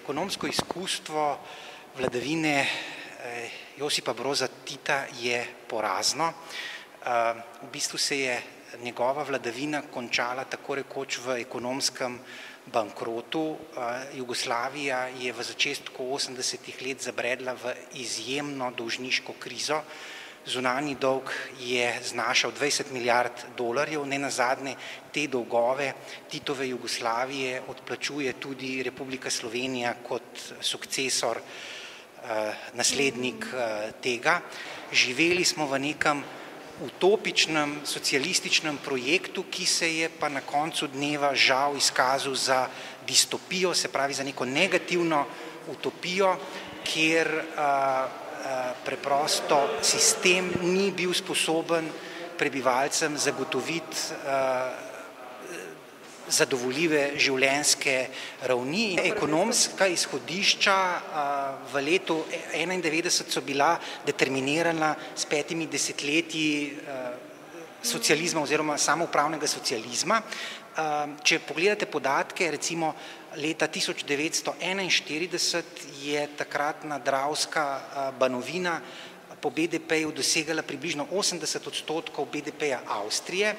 Ekonomsko izkustvo vladavine Josipa Broza Tita je porazno. V bistvu se je njegova vladavina končala tako rekoč v ekonomskem bankrotu. Jugoslavija je v začetku 80. let zabredla v izjemno dolžniško krizo. Zunanji dolg je znašal 20 milijard dolarjev, nenazadnje te dolgove Titove Jugoslavije odplačuje tudi Republika Slovenija kot sukcesor, naslednik tega. Živeli smo v nekem utopičnem socialističnem projektu, ki se je pa na koncu dneva žal izkazal za distopijo, se pravi za neko negativno utopijo, kjer preprosto sistem ni bil sposoben prebivalcem zagotoviti zadovoljive življenjske ravni. Ekonomska izhodišča v letu 1991 so bila determinirana s 5 desetletji socializma oziroma samoupravnega socializma. Če pogledate podatke, recimo leta 1941 je takratna dravska Banovina po BDP-ju dosegala približno 80% BDP-ja Avstrije,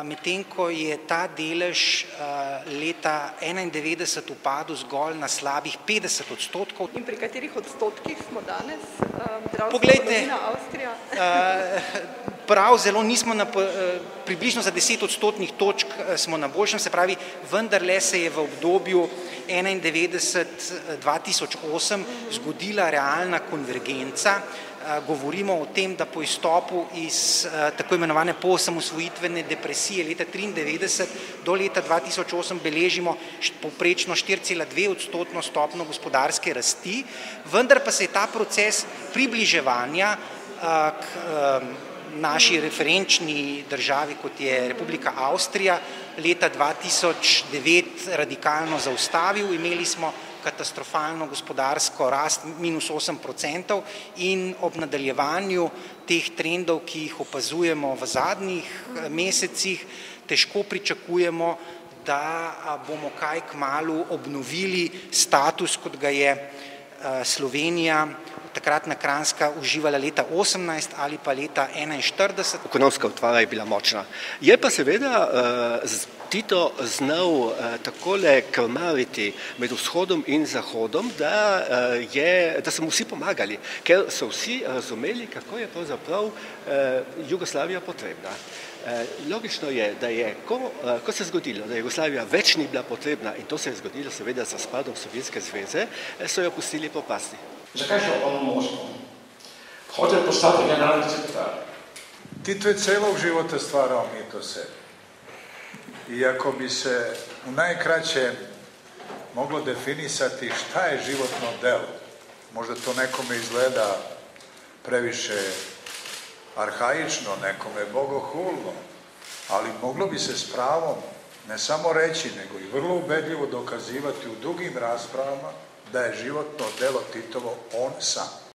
medtem ko je ta delež leta 1991 upadel zgolj na slabih 50%. In pri katerih odstotkih smo danes? Poglejte, prav zelo nismo, približno za 10 odstotnih točk smo na boljšem, se pravi, vendarle se je v obdobju 1991-2008 zgodila realna konvergenca. Govorimo o tem, da po izstopu iz tako imenovane poosamosvojitvene depresije leta 1993 do leta 2008 beležimo povprečno 4,2% stopnjo gospodarske rasti, vendar pa se je ta proces približevanja k naši referenčni državi, kot je Republika Avstrija, leta 2009 radikalno zaustavil. Imeli smo katastrofalno gospodarsko rast -8% in ob nadaljevanju teh trendov, ki jih opazujemo v zadnjih mesecih, težko pričakujemo, da bomo kaj kmalu obnovili status, kot ga je Slovenija, takratna Kranjska, uživala leta 18 ali pa leta 41. Ekonomska utvara je bila močna. Je pa seveda Tito znal takole krmariti med vzhodom in zahodom, da so mu vsi pomagali, ker so vsi razumeli, kako je pravzaprav Jugoslavija potrebna. Logično je, da je, ko se je zgodilo, da Jugoslavija več ni bila potrebna, in to se je zgodilo seveda z razpadom Sovjetske zveze, so jo pustili propasti. Zakaj šel on v Moskvo? Hotel postati generalni sekretar. Tito je celog života stvarao mitose. I ako bi se u najkraće moglo definisati šta je životno delo, možda to nekome izgleda previše arhaično, nekome bogohulno, ali moglo bi se s pravom ne samo reći, nego i vrlo ubedljivo dokazivati u dugim raspravama da je životno delo Titovo on sam.